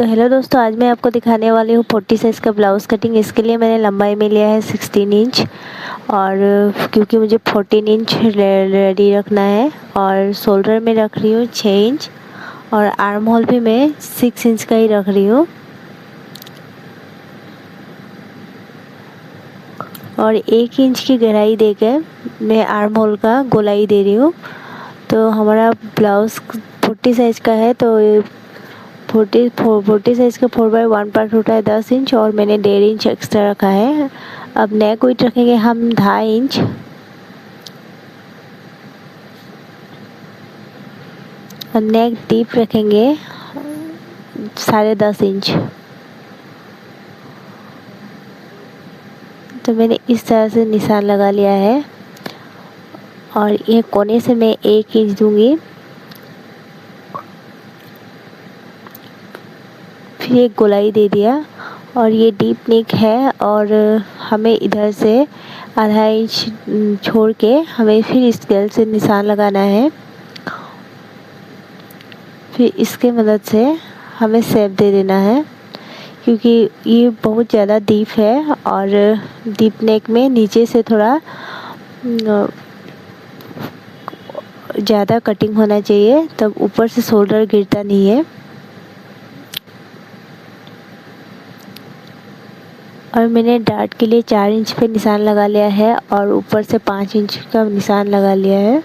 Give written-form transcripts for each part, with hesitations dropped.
तो हेलो दोस्तों, आज मैं आपको दिखाने वाली हूँ 40 साइज़ का ब्लाउज़ कटिंग। इसके लिए मैंने लंबाई में लिया है 16 इंच, और क्योंकि मुझे 14 इंच रेडी रखना है, और शोल्डर में रख रही हूँ 6 इंच, और आर्म होल भी मैं 6 इंच का ही रख रही हूँ, और 1 इंच की गहराई देकर मैं आर्म होल का गोलाई दे रही हूँ। तो हमारा ब्लाउज़ 40 साइज़ का है, तो 40 साइज़ का 4/1 पार्ट होता है 10 इंच, और मैंने 1.5 इंच एक्स्ट्रा रखा है। अब नेक विड्थ रखेंगे हम 2.5 इंच, और नेक डीप रखेंगे 10.5 इंच। तो मैंने इस तरह से निशान लगा लिया है, और ये कोने से मैं 1 इंच दूंगी, फिर एक गोलाई दे दिया, और ये डीप नेक है, और हमें इधर से आधा इंच छोड़ के हमें फिर स्केल से निशान लगाना है। फिर इसके मदद से हमें शेप दे देना है, क्योंकि ये बहुत ज़्यादा डीप है, और डीप नेक में नीचे से थोड़ा ज़्यादा कटिंग होना चाहिए, तब ऊपर से शोल्डर गिरता नहीं है। और मैंने डार्ट के लिए 4 इंच पे निशान लगा लिया है, और ऊपर से 5 इंच का निशान लगा लिया है।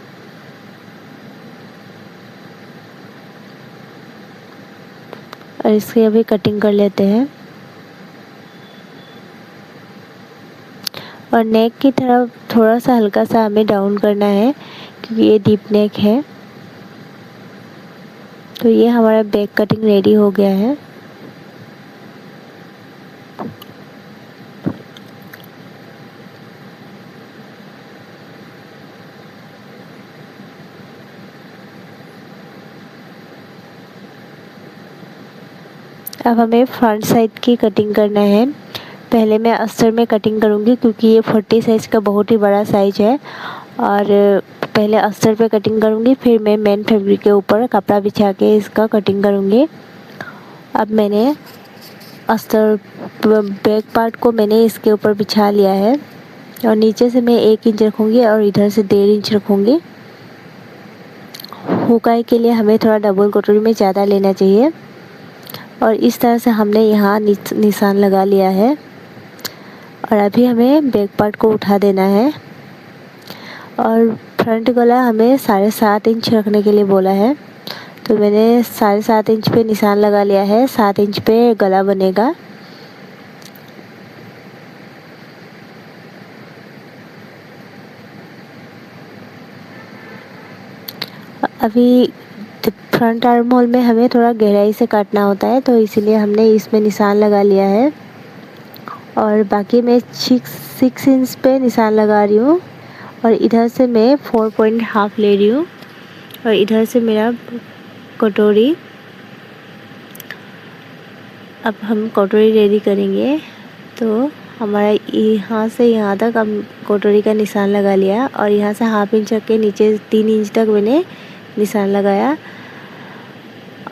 और इसकी अभी कटिंग कर लेते हैं। और नेक की तरफ थोड़ा सा हल्का सा हमें डाउन करना है, क्योंकि ये डीप नेक है। तो ये हमारा बैक कटिंग रेडी हो गया है। अब हमें फ्रंट साइड की कटिंग करना है। पहले मैं अस्तर में कटिंग करूँगी, क्योंकि ये 40 साइज़ का बहुत ही बड़ा साइज है, और पहले अस्तर पे कटिंग करूँगी, फिर मैं मेन फैब्रिक के ऊपर कपड़ा बिछा के इसका कटिंग करूँगी। अब मैंने अस्तर बैक पार्ट को मैंने इसके ऊपर बिछा लिया है, और नीचे से मैं 1 इंच रखूँगी, और इधर से 1.5 इंच रखूँगी। हुकाई के लिए हमें थोड़ा डबल कटोरी में ज़्यादा लेना चाहिए, और इस तरह से हमने यहाँ निशान लगा लिया है। और अभी हमें बैक पार्ट को उठा देना है, और फ्रंट गला हमें 7.5 इंच रखने के लिए बोला है, तो मैंने 7.5 इंच पे निशान लगा लिया है। 7 इंच पे गला बनेगा। अभी फ्रंट आर्म होल में हमें थोड़ा गहराई से काटना होता है, तो इसीलिए हमने इसमें निशान लगा लिया है। और बाकी मैं 6 इंच पे निशान लगा रही हूँ, और इधर से मैं 4.5 ले रही हूँ, और इधर से मेरा कटोरी। अब हम कटोरी रेडी करेंगे, तो हमारा यहाँ से यहाँ तक हम कटोरी का निशान लगा लिया, और यहाँ से 1/2 इंच रख के नीचे 3 इंच तक मैंने निशान लगाया।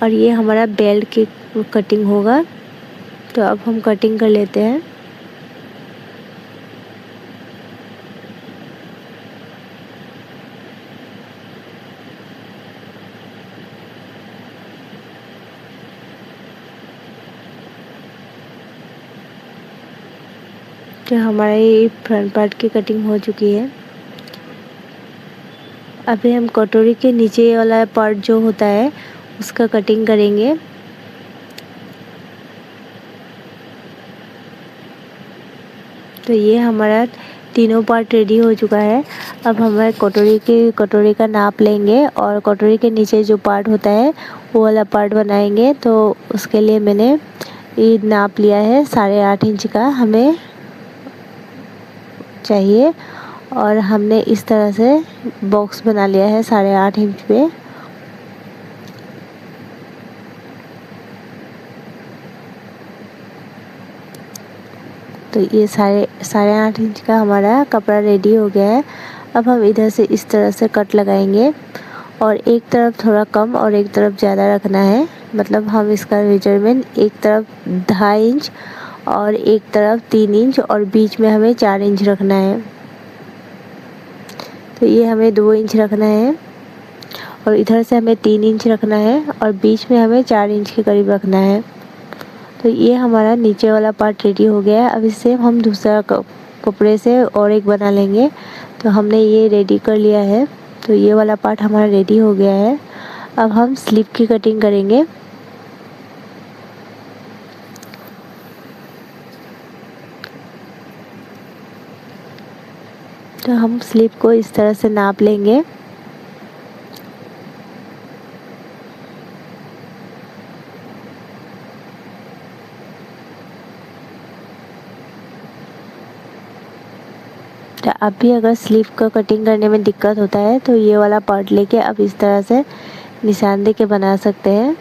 और ये हमारा बेल्ट की कटिंग होगा। तो अब हम कटिंग कर लेते हैं। तो हमारा ये फ्रंट पार्ट की कटिंग हो चुकी है। अभी हम कटोरी के नीचे वाला पार्ट जो होता है उसका कटिंग करेंगे। तो ये हमारा तीनों पार्ट रेडी हो चुका है। अब हमारे कटोरी का नाप लेंगे, और कटोरी के नीचे जो पार्ट होता है वो वाला पार्ट बनाएंगे। तो उसके लिए मैंने ये नाप लिया है, 8.5 इंच का हमें चाहिए, और हमने इस तरह से बॉक्स बना लिया है 8.5 इंच पे। तो ये 8.5 इंच का हमारा कपड़ा रेडी हो गया है। अब हम इधर से इस तरह से कट लगाएंगे, और एक तरफ थोड़ा कम और एक तरफ ज़्यादा रखना है मतलब हम इसका मेजरमेंट एक तरफ 2.5 इंच और एक तरफ 3 इंच और बीच में हमें 4 इंच रखना है। तो ये हमें 2 इंच रखना है और इधर से हमें 3 इंच रखना है और बीच में हमें 4 इंच के करीब रखना है। तो ये हमारा नीचे वाला पार्ट रेडी हो गया है। अब इससे हम दूसरा कपड़े से और एक बना लेंगे। तो हमने ये रेडी कर लिया है। तो ये वाला पार्ट हमारा रेडी हो गया है। अब हम स्लीव की कटिंग करेंगे। तो हम स्लीव को इस तरह से नाप लेंगे। तो अब भी अगर स्लीव का कटिंग करने में दिक्कत होता है तो ये वाला पार्ट लेके अब इस तरह से निशान दे के बना सकते हैं।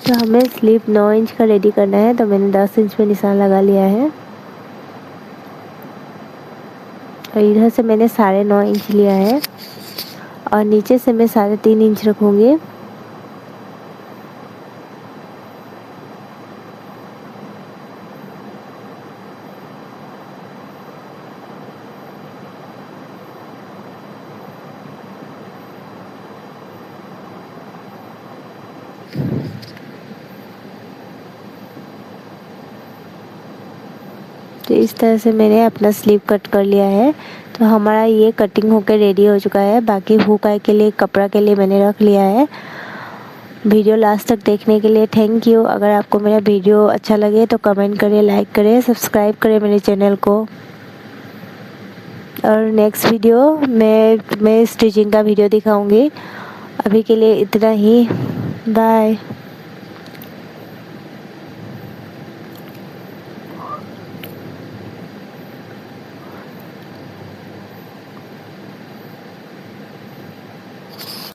तो हमें स्लीव 9 इंच का रेडी करना है, तो मैंने 10 इंच पे निशान लगा लिया है और इधर से मैंने 9.5 इंच लिया है और नीचे से मैं 3.5 इंच रखूँगी। तो इस तरह से मैंने अपना स्लीव कट कर लिया है। तो हमारा ये कटिंग होकर रेडी हो चुका है। बाकी हुक आई के लिए कपड़ा के लिए मैंने रख लिया है। वीडियो लास्ट तक देखने के लिए थैंक यू। अगर आपको मेरा वीडियो अच्छा लगे तो कमेंट करें, लाइक करें, सब्सक्राइब करें मेरे चैनल को। और नेक्स्ट वीडियो मैं स्टिचिंग का वीडियो दिखाऊंगी। अभी के लिए इतना ही, बाय।